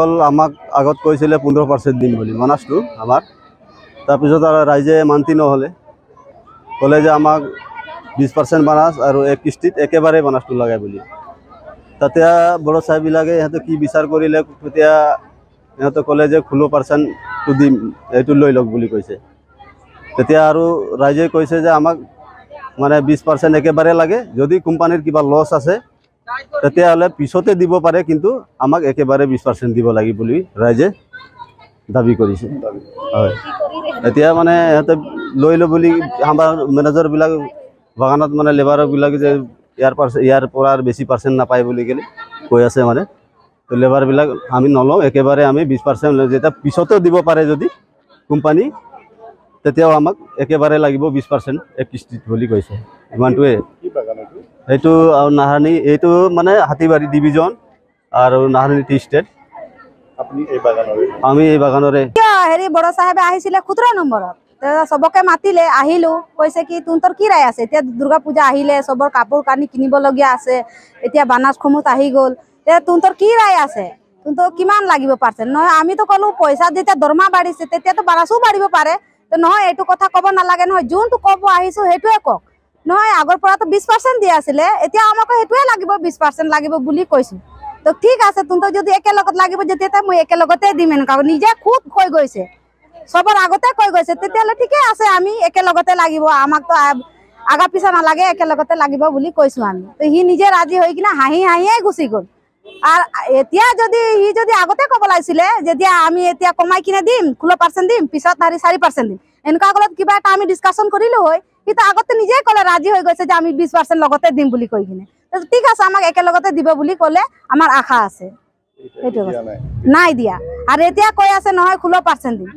আমাক আগত কৈছিলে 15% দিম বুলি মানাছটো আমাৰ তাৰপিছত আৰু ৰাইজে মান্তি নহ'লে ক'লে যে আমাক 20% মানাছ আৰু এক কিস্তিত একেবাৰে মানাছটো লাগে বুলি তেতিয়া বড়ো চাইবিলাকে ইহঁতে কি বিচাৰ কৰিলে তেতিয়া ইহঁতে ক'লে যে 16%টো দিম এইটো লৈ লওক বুলি কৈছে তেতিয়া আৰু ৰাইজে কৈছে যে আমাক মানে 20% একেবাৰে লাগে যদি কোম্পানীৰ কিবা লছ আছে তেতিয়াহ'লে পিছতে দিব পাৰে কিন্তু আমাক একেবাৰে 20% দিব লাগিব বুলি ৰাইজে দাবী কৰিছে হয় এতিয়া মানে ইহঁতে লৈ ল বুলি আমাৰ মেনেজাৰবিলাক বাগানত মানে লেবাৰবিলাক যে ইয়াৰ পৰা বেছি পাৰ্চেণ্ট নাপায় বুলি কেনে কৈ আছে মানে তো লেবাৰবিলাক আমি নলওঁ একেবাৰে আমি 20% যেতিয়া পিছতেও দিব পাৰে যদি কোম্পানী তেতিয়াও আমাক একেবাৰে লাগিব 20% এক কিস্তিত বুলি কৈছে ইমানটোৱে এইটো আৰু নাহাৰণি এইটো মানে হাতীবাৰী ডিভিজন আৰু নাহাৰণি টি ষ্টেট আমি এই বাগানৰে হেৰি বড়ো চাহেবে আহিছিলে 17 নম্বৰত সবকে মাতিলে আহিলো কৈছে কি তোৰ কি ৰায় আছে এতিয়া দুৰ্গা পূজা আহিলে সবৰ কাপোৰ কানি কিনিবলগীয়া আছে এতিয়া বানাছ খমুত আহি গ'ল তোৰ কি ৰায় আছে তোৰ কিমান লাগিব পাৰ্চেণ্ট নহয় আমিতো ক'লো পইচা যেতিয়া দৰমহা বাঢ়িছে তেতিয়াতো বানাছো বাঢ়িব পাৰে তো নহয় এইটো কথা ক'ব নালাগে নহয় যোনটো ক'ব আহিছো সেইটোৱে কওক নহয় আগৰ পৰাতো 20% দিয়া আছিলে এতিয়া আমাক সেইটোৱে লাগিব 20% লাগিব বুলি কৈছো তো ঠিক আছে তোৰ যদি একেলগত লাগিব যেতিয়া মই একেলগতে দিম এনেকুৱা নিজে খুব কৈ গৈছে সবৰ আগতে কৈ গৈছে তেতিয়াহ'লে ঠিকে আছে আমি একেলগতে লাগিব আমাকতো আগা পিছা নালাগে একেলগতে লাগিব বুলি কৈছো আমি তো সি নিজে ৰাজি হৈ কিনে হাঁহি হাঁহিয়ে গুচি গ'ল আর এতিয়া যদি সি যদি আগতে ক'ব লাগিছিলে যেতিয়া আমি এতিয়া কমাই কিনে দিম 16% দিম পিছত 4% দিম এনেকুৱা গলত কিবা এটা আমি ডিসকাশন কৰিলো হয় কিন্তু আগতে নিজে ক'লে ৰাজি হৈ গৈছে যে আমি 20% লগতে দিম বুলি কৈ কিনে ঠিক আছে আমাক একেলগতে দিব বুলি ক'লে আমাৰ আশা আছে সেইটো নাই দিয়া আর এতিয়া কৈ আছে নহয় 16% দিম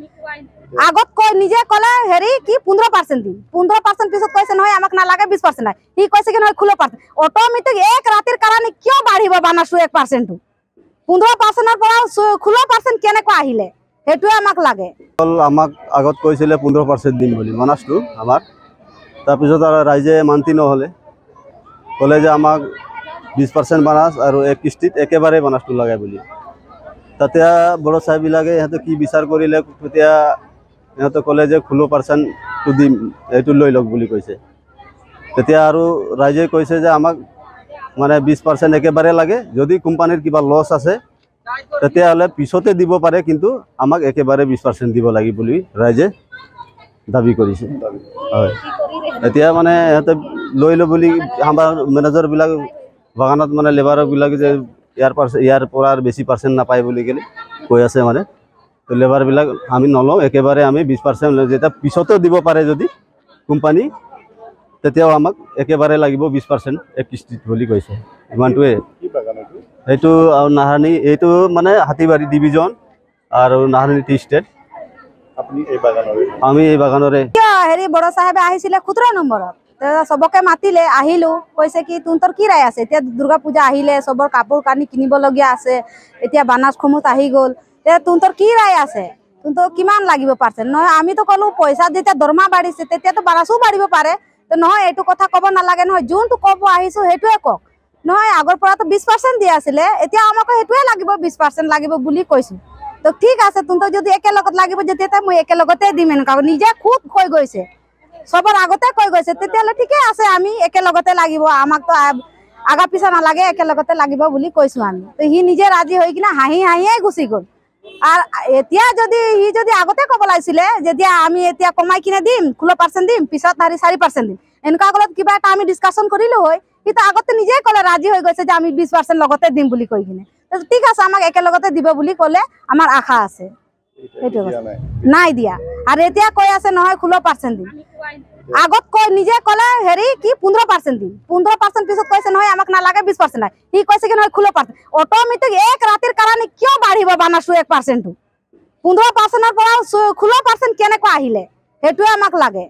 আগত কৈ নিজে ক'লে হেৰি কি 15% দিম 15% পিছত কৈছে নহয় আমাক নালাগে 20% লাগে সি কৈছে কি নহয় 16% অটোমেটিক এক ৰাতিৰ কাৰণে কিয় বাঢ়িব বানাছো 1% 15%ৰ পৰা 16% কেনেকৈ আহিলে সেইটোৱে আমাক লাগে আমাক আগত কৈছিলে 15% দিম বুলি মানাছটো আমাৰ তাৰপিছত আৰু ৰাইজে মান্তি নহ'লে ক'লে যে আমাক 20% মানাছ আৰু এক কিস্তিত একেবাৰে মানাছটো লাগে বুলি তেতিয়া বড়ো চাইবিলাকে ইহঁতে কি বিচাৰ কৰিলে তেতিয়া ইহঁতে ক'লে যে 16%টো দিম এইটো লৈ লওক বুলি কৈছে তেতিয়া আৰু ৰাইজে কৈছে যে আমাক মানে 20% একেবাৰে লাগে যদি কোম্পানীৰ কিবা লছ আছে তেতিয়াহ'লে পিছতে দিব পাৰে কিন্তু আমাক একেবাৰে 20% দিব লাগিব বুলি ৰাইজে দাবী কৰিছে হয় এতিয়া মানে ইহঁতে লৈ ল বুলি আমাৰ মেনেজাৰবিলাক বাগানত মানে লেবাৰবিলাক যে ইয়াৰ পৰা বেছি পাৰ্চেণ্ট নাপায় বুলি কেনে কৈ আছে মানে তো লেবাৰবিলাক আমি নলওঁ একেবাৰে আমি 20% যেতিয়া পিছতেও দিব পাৰে যদি কোম্পানী তেতিয়াও আমাক একেবাৰে লাগিব 20% এক কিস্তিত বুলি কৈছে ইমানটোৱে এইটো আৰু নাহাৰণি এইটো মানে হাতীবাৰী ডিভিজন আৰু নাহাৰণি টি ষ্টেট আমি এই বাগানৰে হেৰি বড়ো চাহেবে আহিছিলে 17 নম্বৰত সবকে মাতিলে আহিলো কৈছে কি তোৰ কি ৰায় আছে এতিয়া দুৰ্গা পূজা আহিলে সবৰ কাপোৰ কানি কিনিবলগীয়া আছে এতিয়া বানাছ খমুত আহি গ'ল তোৰ কি ৰায় আছে তোৰ কিমান লাগিব পাৰ্চেণ্ট নহয় আমিতো ক'লো পইচা যেতিয়া দৰমহা বাঢ়িছে তেতিয়াতো বানাছো বাঢ়িব পাৰে তো নহয় এইটো কথা ক'ব নালাগে নহয় যোনটো ক'ব আহিছো সেইটোৱে কওক নহয় আগৰ পৰাতো 20% দিয়া আছিলে এতিয়া আমাক সেইটোৱে লাগিব 20% লাগিব বুলি কৈছো তো ঠিক আছে তোৰ যদি একেলগত লাগিব যেতিয়া মই একেলগতে দিম এনেকুৱা নিজে খুব কৈ গৈছে সবৰ আগতে কৈ গৈছে তেতিয়াহ'লে ঠিকে আছে আমি একেলগতে লাগিব আমাকতো আগা পিছা নালাগে একেলগতে লাগিব বুলি কৈছো আমি তো সি নিজে ৰাজি হৈ কিনে হাঁহি হাঁহিয়ে গুচি গ'ল আর এতিয়া যদি সি যদি আগতে ক'ব লাগিছিলে যেতিয়া আমি এতিয়া কমাই কিনে দিম 16% দিম পিছত 4% দিম এনেকুৱা গলত কিবা এটা আমি ডিসকাশন কৰিলো হয় কিন্তু আগতে নিজে ক'লে ৰাজি হৈ গৈছে যে আমি 20% লগতে দিম বুলি কৈ কিনে ঠিক আছে আমাক একেলগতে দিব বুলি ক'লে আমাৰ আশা আছে সেইটো নাই দিয়া আর এতিয়া কৈ আছে নহয় 16% দিম আগত কৈ নিজে ক'লে হেৰি কি 15% দিম 15% পিছত কৈছে নহয় আমাক নালাগে 20% লাগে সি কৈছে কি নহয় 16% অটোমেটিক এক ৰাতিৰ কাৰণে কিয় বাঢ়িব বানাছো 1% 15%ৰ পৰা 16% কেনেকৈ আহিলে সেইটোৱে আমাক লাগে